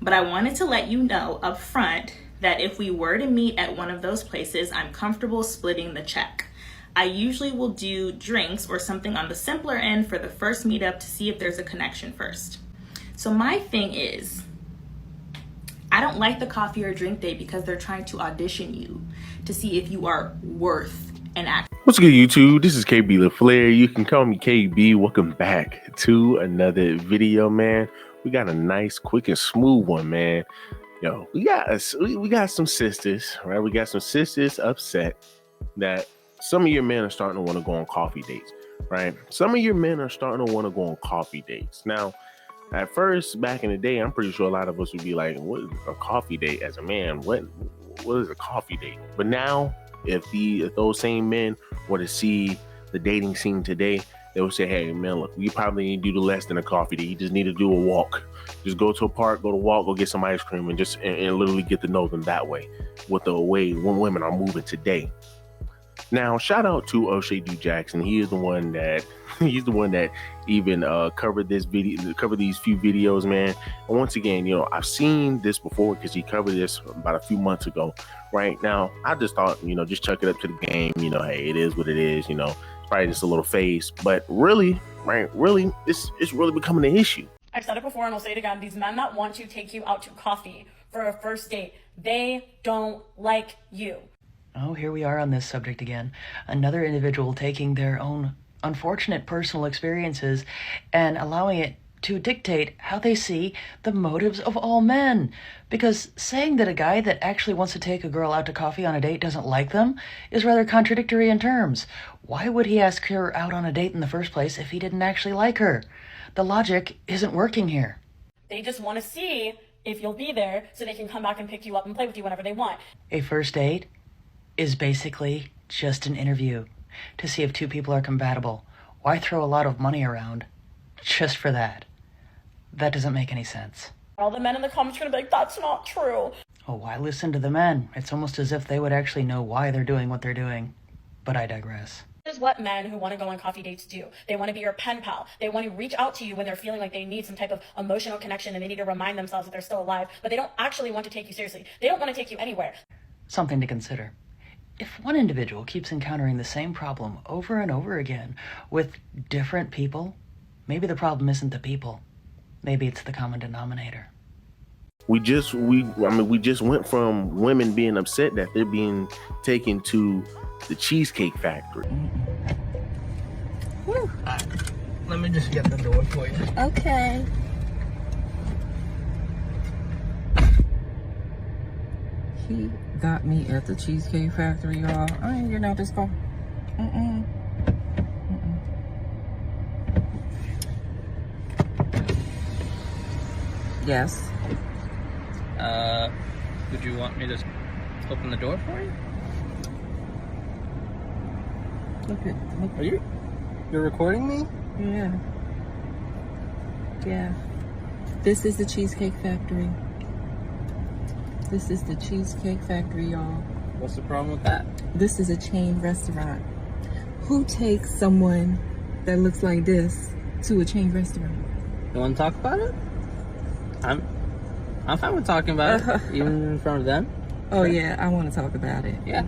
But I wanted to let you know up front that if we were to meet at one of those places, I'm comfortable splitting the check. I usually will do drinks or something on the simpler end for the first meetup to see if there's a connection first. So my thing is, I don't like the coffee or drink date because they're trying to audition you to see if you are worth an act. What's good, YouTube? This is KB LaFleur. You can call me KB. Welcome back to another video, man. We got a nice, quick, and smooth one, man. Yo, we got some sisters, right? We got some sisters upset that some of your men are starting to want to go on coffee dates, right? Some of your men are starting to want to go on coffee dates. Now, at first, back in the day, I'm pretty sure a lot of us would be like, what is a coffee date as a man? What is a coffee date? But now, if those same men were to see the dating scene today, they would say, hey, man, look, you probably need to do less than a coffee date. You just need to do a walk. Just go to a park, go to walk, go get some ice cream, and literally get to know them that way with the way when women are moving today. Now, shout out to O'Shea Du Jackson. He's the one that even covered these few videos, man. And once again, I've seen this before because he covered this about a few months ago. Right now, I just thought, just chuck it up to the game. Hey, it is what it is. It's probably just a little phase, but really, it's really becoming an issue. I've said it before and I'll say it again. These men that want to take you out to coffee for a first date, they don't like you. Oh, here we are on this subject again. Another individual taking their own unfortunate personal experiences and allowing it to dictate how they see the motives of all men. Because saying that a guy that actually wants to take a girl out to coffee on a date doesn't like them is rather contradictory in terms. Why would he ask her out on a date in the first place if he didn't actually like her? The logic isn't working here. They just want to see if you'll be there so they can come back and pick you up and play with you whenever they want. A first date is basically just an interview to see if two people are compatible. Why throw a lot of money around just for that? That doesn't make any sense. All the men in the comments are going to be like, that's not true. Oh, why listen to the men? It's almost as if they would actually know why they're doing what they're doing. But I digress. This is what men who want to go on coffee dates do. They want to be your pen pal. They want to reach out to you when they're feeling like they need some type of emotional connection and they need to remind themselves that they're still alive, but they don't actually want to take you seriously. They don't want to take you anywhere. Something to consider. If one individual keeps encountering the same problem over and over again with different people, maybe the problem isn't the people. Maybe it's the common denominator. We just went from women being upset that they're being taken to the Cheesecake Factory. Woo. Let me just get the door for you. Okay. He got me at the Cheesecake Factory, y'all. I ain't getting out this car. Yes. Would you want me to open the door for you? Look. Are you're recording me? Yeah. This is the Cheesecake Factory. This is the Cheesecake Factory, y'all. What's the problem with that? This is a chain restaurant. Who takes someone that looks like this to a chain restaurant? You want to talk about it? I'm fine with talking about it, even in front of them. Oh yeah, I want to talk about it. Yeah.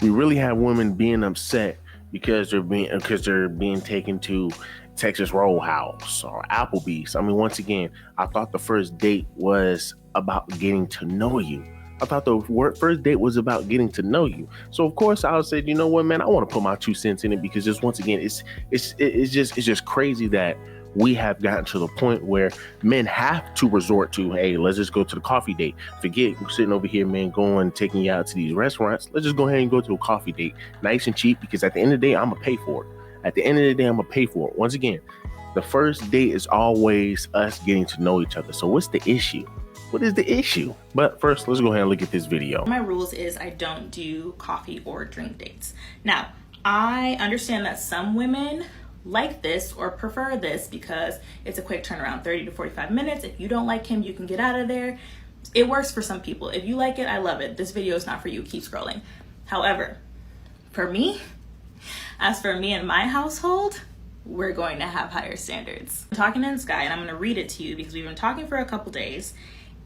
We really have women being upset because they're being taken to Texas Roadhouse or Applebee's. I mean, once again, I thought the first date was about getting to know you. I thought the first date was about getting to know you. So of course I would say, you know what, man, I want to put my 2 cents in it because just once again, it's just crazy that we have gotten to the point where men have to resort to, hey, let's just go to the coffee date. Forget sitting over here, man, taking you out to these restaurants. Let's just go ahead and go to a coffee date, nice and cheap, because at the end of the day, I'm gonna pay for it. At the end of the day, I'm gonna pay for it. Once again, the first date is always us getting to know each other. So what's the issue? What is the issue? But first, let's go ahead and look at this video. My rules is I don't do coffee or drink dates. Now, I understand that some women like this or prefer this because it's a quick turnaround, 30 to 45 minutes. If you don't like him, you can get out of there. It works for some people. If you like it, I love it. This video is not for you. Keep scrolling. However, for me, as for me and my household, we're going to have higher standards. I'm talking in Sky, and I'm going to read it to you because we've been talking for a couple days,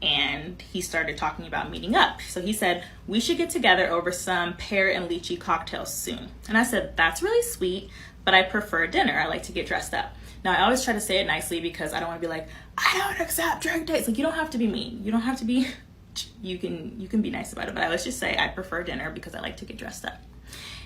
and he started talking about meeting up. So he said, we should get together over some pear and lychee cocktails soon. And I said, that's really sweet, but I prefer dinner. I like to get dressed up. Now, I always try to say it nicely because I don't want to be like, I don't accept drink dates. Like, you don't have to be mean. You don't have to be, you can be nice about it. But I always just say I prefer dinner because I like to get dressed up.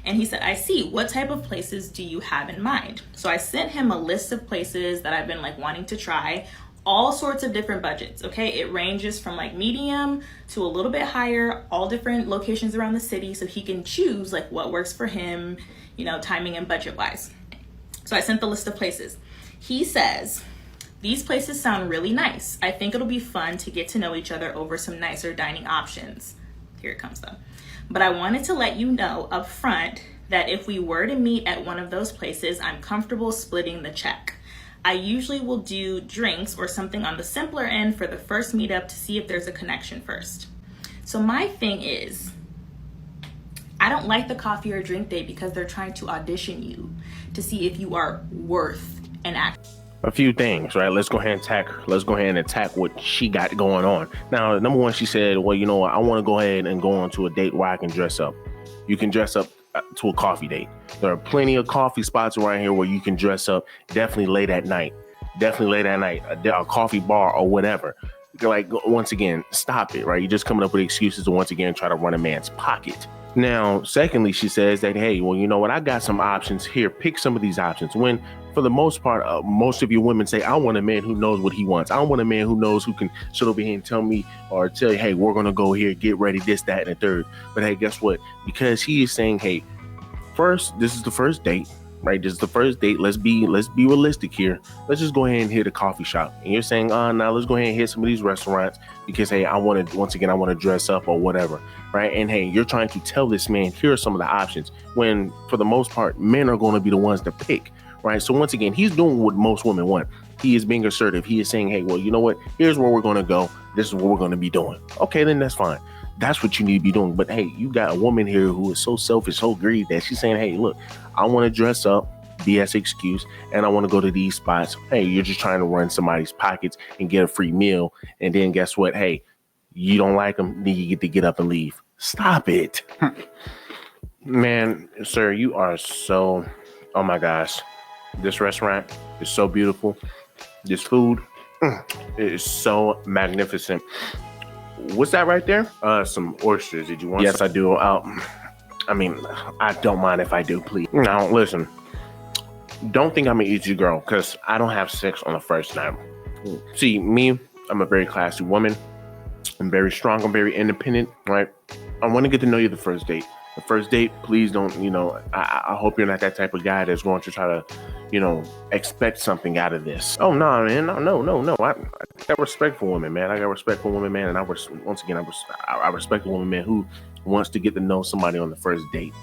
And he said, I see. What type of places do you have in mind? So I sent him a list of places that I've been like wanting to try, all sorts of different budgets. Okay. It ranges from like medium to a little bit higher, all different locations around the city. So he can choose like what works for him, you know, timing and budget wise. So I sent the list of places. He says, these places sound really nice. I think it'll be fun to get to know each other over some nicer dining options. Here it comes though. But I wanted to let you know up front that if we were to meet at one of those places, I'm comfortable splitting the check. I usually will do drinks or something on the simpler end for the first meetup to see if there's a connection first. So my thing is, I don't like the coffee or drink date because they're trying to audition you to see if you are worth an act. A few things, right? Let's go ahead and attack her. Let's go ahead and attack what she got going on. Now, number one, she said, well, you know what? I want to go ahead and go on to a date where I can dress up. You can dress up to a coffee date. There are plenty of coffee spots around here where you can dress up, definitely late at night, a coffee bar or whatever. Like, once again, stop it, right? You're just coming up with excuses to once again try to run a man's pocket. Now, secondly, she says that, hey, well, you know what? I got some options here. Pick some of these options. When, for the most part, most of you women say, I want a man who knows what he wants. I want a man who knows who can sit over here and tell me or tell you, hey, we're going to go here, get ready, this, that, and the third. But hey, guess what? Because he is saying, hey, first, this is the first date, right? This is the first date. Let's be realistic here. Let's just go ahead and hit a coffee shop. And you're saying, now let's go ahead and hit some of these restaurants because, hey, I want to dress up or whatever, right? And hey, you're trying to tell this man, here are some of the options, when for the most part, men are going to be the ones to pick, right? So once again, he's doing what most women want. He is being assertive. He is saying, hey, well, you know what? Here's where we're going to go. This is what we're going to be doing. Okay, then that's fine. That's what you need to be doing. But hey, you got a woman here who is so selfish, so greedy that she's saying, hey, look, I want to dress up, BS excuse, and I want to go to these spots. Hey, you're just trying to run somebody's pockets and get a free meal. And then guess what? Hey, you don't like them, then you get to get up and leave. Stop it. Man, sir, you are so, oh my gosh. This restaurant is so beautiful. This food is so magnificent. What's that right there? Some oysters. Did you want? Yes, I do. I mean, I don't mind if I do, please. Now, listen. Don't think I'm an easy girl because I don't have sex on the first night. See, me, I'm a very classy woman. I'm very strong. I'm very independent, right? I want to get to know you the first date. The first date, please don't, I hope you're not that type of guy that's going to try to, expect something out of this. Oh, no, man. No. I got respect for women, man. And I respect a woman, man, who wants to get to know somebody on the first date,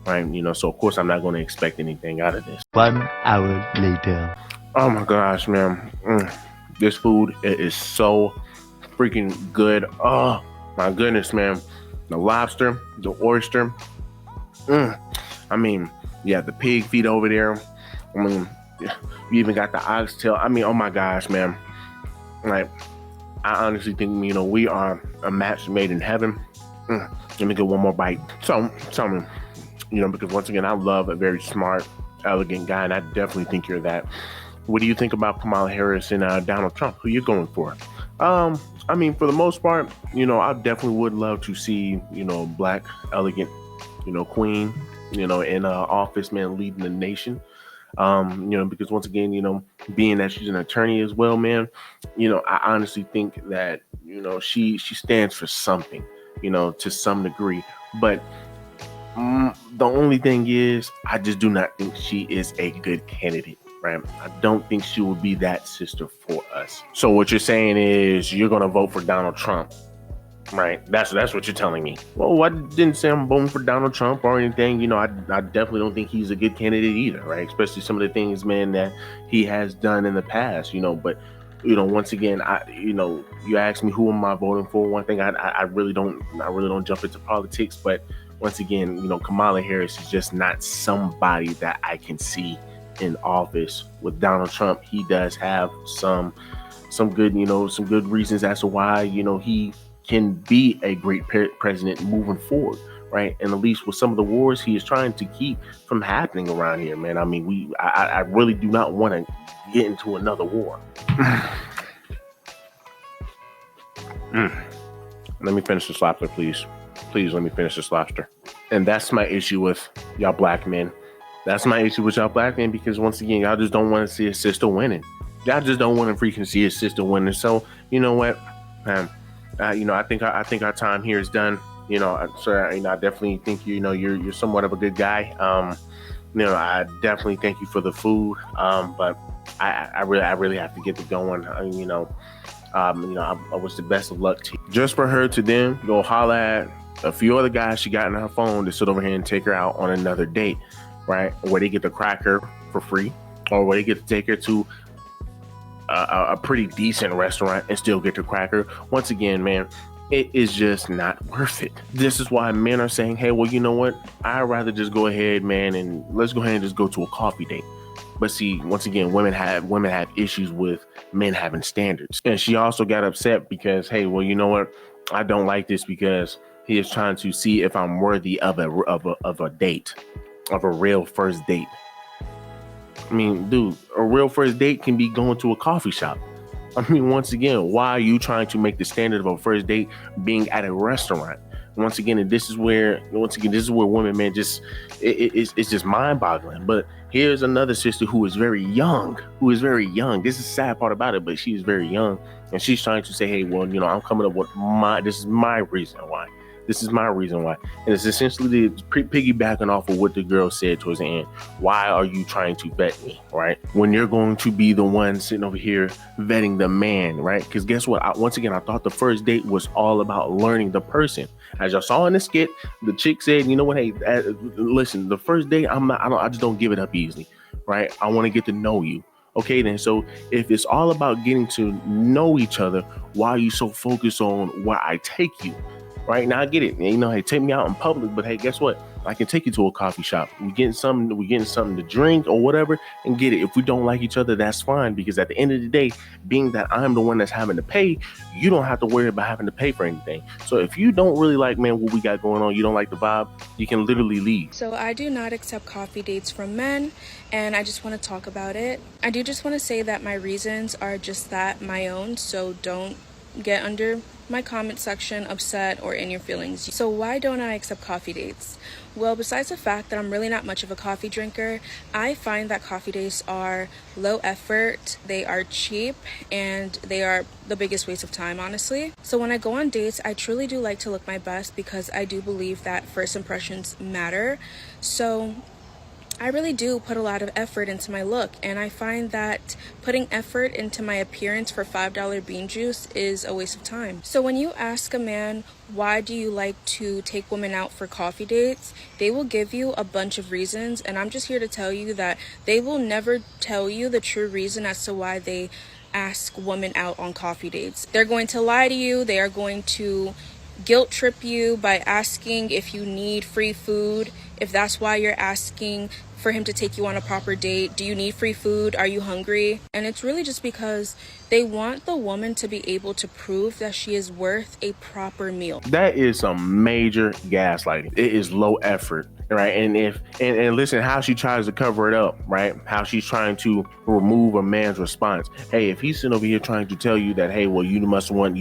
right? So of course I'm not going to expect anything out of this. 1 hour later. Oh my gosh, man. This food is so freaking good. Oh my goodness, man. The lobster, the oyster. I mean, yeah, the pig feet over there. I mean, you even got the oxtail. I mean, oh my gosh, man. Like, I honestly think, we are a match made in heaven. Let me get one more bite. So, tell me, because once again, I love a very smart, elegant guy, and I definitely think you're that. What do you think about Kamala Harris and Donald Trump? Who you going for? I mean, for the most part, I definitely would love to see, black, elegant, queen, in office, man, leading the nation. Because once again, being that she's an attorney as well, man, I honestly think that, she stands for something, to some degree. But the only thing is, I just do not think she is a good candidate. Right? I don't think she would be that sister for us. So what you're saying is you're going to vote for Donald Trump, right? That's what you're telling me. Well, I didn't say I'm voting for Donald Trump or anything. I definitely don't think he's a good candidate either, right? Especially some of the things, man, that he has done in the past, But, once again, you asked me who am I voting for? One thing, I really don't jump into politics. But once again, Kamala Harris is just not somebody that I can see in office. With Donald Trump, he does have some some good, some good reasons as to why, he can be a great president moving forward, right? And at least with some of the wars he is trying to keep from happening around here, man. I mean, I really do not want to get into another war. Let me finish this lobster, please. Please let me finish this lobster. And that's my issue with y'all black men. That's my issue with y'all black men, because once again, y'all just don't want to see a sister winning. Y'all just don't want to freaking see a sister winning. So you know what, I think our time here is done. So I definitely think you're somewhat of a good guy. I definitely thank you for the food. But I really have to get to going. I wish the best of luck to you. Just for her to then go holler at a few other guys she got in her phone to sit over here and take her out on another date, right? Where they get to crack her for free, or where they get to take her to a pretty decent restaurant and still get to crack her. Once again, man, it is just not worth it. This is why men are saying, hey, well, you know what? I'd rather just go ahead, man, and let's go ahead and just go to a coffee date. But see, once again, women have issues with men having standards. And she also got upset because, hey, well, you know what? I don't like this because he is trying to see if I'm worthy of a date, of a real first date. I mean, dude, a real first date can be going to a coffee shop. I mean, once again, why are you trying to make the standard of a first date being at a restaurant? Once again, and this is where women, man, it's just mind-boggling. But here's another sister who is very young. This is the sad part about it, but she is very young, and she's trying to say, hey, well, I'm coming up with this is my reason why. This is my reason why. And it's essentially piggybacking off of what the girl said towards the end. Why are you trying to vet me, right? When you're going to be the one sitting over here vetting the man, right? Because guess what? Once again, I thought the first date was all about learning the person. As y'all saw in the skit, the chick said, you know what? Hey, listen, the first date, I just don't give it up easily, right? I want to get to know you. Okay, then. So if it's all about getting to know each other, why are you so focused on where I take you? Right now, I get it. Hey, take me out in public, but hey, guess what? I can take you to a coffee shop. We're getting something to drink or whatever, and get it. If we don't like each other, that's fine. Because at the end of the day, being that I'm the one that's having to pay, you don't have to worry about having to pay for anything. So if you don't really like, man, what we got going on, you don't like the vibe, you can literally leave. So I do not accept coffee dates from men, and I just want to talk about it. I do just want to say that my reasons are just that, my own. So don't get under my comment section upset or in your feelings. So why don't I accept coffee dates? Well, besides the fact that I'm really not much of a coffee drinker, I find that coffee dates are low effort, they are cheap, and they are the biggest waste of time, honestly. So when I go on dates, I truly do like to look my best, because I do believe that first impressions matter. So I really do put a lot of effort into my look, and I find that putting effort into my appearance for $5 bean juice is a waste of time. So when you ask a man, why do you like to take women out for coffee dates, they will give you a bunch of reasons, and I'm just here to tell you that they will never tell you the true reason as to why they ask women out on coffee dates. They're going to lie to you. They are going to guilt trip you by asking if you need free food. If that's why you're asking for him to take you on a proper date, do you need free food? Are you hungry? And it's really just because they want the woman to be able to prove that she is worth a proper meal. That is some major gaslighting. It is low effort, right? And listen how she tries to cover it up, right? How she's trying to remove a man's response. Hey, if he's sitting over here trying to tell you that, hey, well, you must want do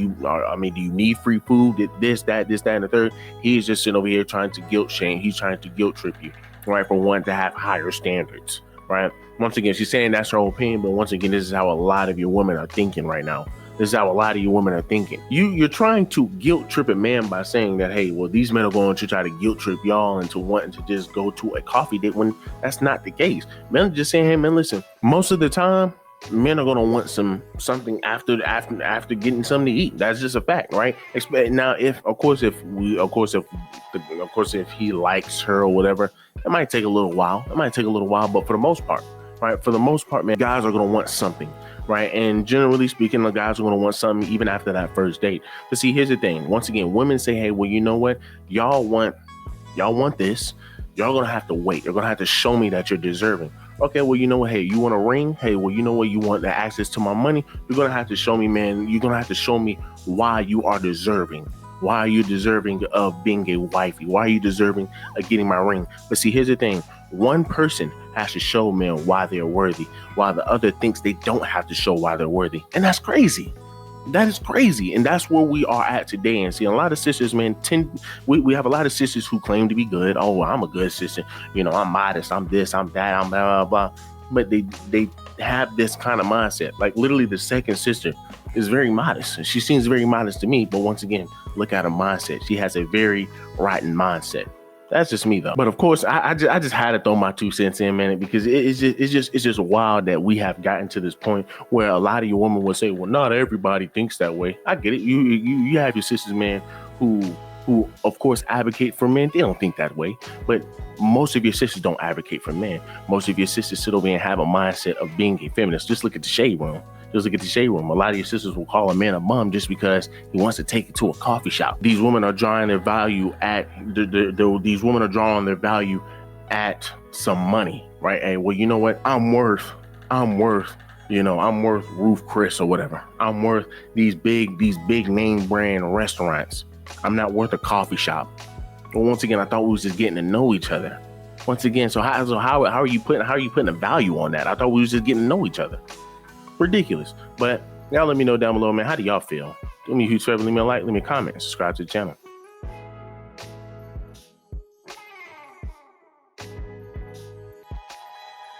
you need free food? This, that, and the third. He's just sitting over here trying to guilt shame. He's trying to guilt trip you, right? For wanting to have higher standards, right? Once again, she's saying that's her opinion, but once again, this is how a lot of your women are thinking right now. This is how a lot of you women are thinking. You're trying to guilt trip a man by saying that, hey, well, these men are going to try to guilt trip y'all into wanting to just go to a coffee date, when that's not the case. Men are just saying, hey, man, listen, most of the time, men are going to want something after getting something to eat. That's just a fact, right? Now, if he likes her or whatever, it might take a little while. But for the most part, right? For the most part, man, guys are going to want something, right? And generally speaking, the guys are going to want something even after that first date. But see, here's the thing. Once again, women say, hey, well, you know what? Y'all want this. Y'all going to have to wait. You're going to have to show me that you're deserving. Okay, well, you know what? Hey, you want a ring? Hey, well, you know what? You want the access to my money? You're going to have to show me, man. You're going to have to show me why you are deserving. Why are you deserving of being a wifey? Why are you deserving of getting my ring? But see, here's the thing. One person has to show, man, why they're worthy, while the other thinks they don't have to show why they're worthy. And that's crazy. That is crazy. And that's where we are at today. And see, a lot of sisters, man, we have a lot of sisters who claim to be good. Oh, well, I'm a good sister. You know, I'm modest. I'm this, I'm that, I'm blah, blah, blah. But they have this kind of mindset. Like literally the second sister is very modest. She seems very modest to me. But once again, look at her mindset. She has a very rotten mindset. That's just me though. But of course, I just had to throw my 2 cents in, man, because it's just wild that we have gotten to this point where a lot of your women will say, well, not everybody thinks that way. I get it. You have your sisters, man, who of course advocate for men. They don't think that way. But most of your sisters don't advocate for men. Most of your sisters sit over and have a mindset of being a feminist. Just look at the shade room. Just look at the shade room. A lot of your sisters will call a man a bum just because he wants to take it to a coffee shop. These women are drawing their value at these women are drawing their value at some money, right? Hey, well, you know what? I'm worth, Ruth Chris or whatever. I'm worth these big name brand restaurants. I'm not worth a coffee shop. But once again, I thought we was just getting to know each other. Once again, so how are you putting a value on that? I thought we was just getting to know each other. Ridiculous. But y'all let me know down below, man. How do y'all feel? Give me a huge favor, leave me a like, leave me a comment, and subscribe to the channel.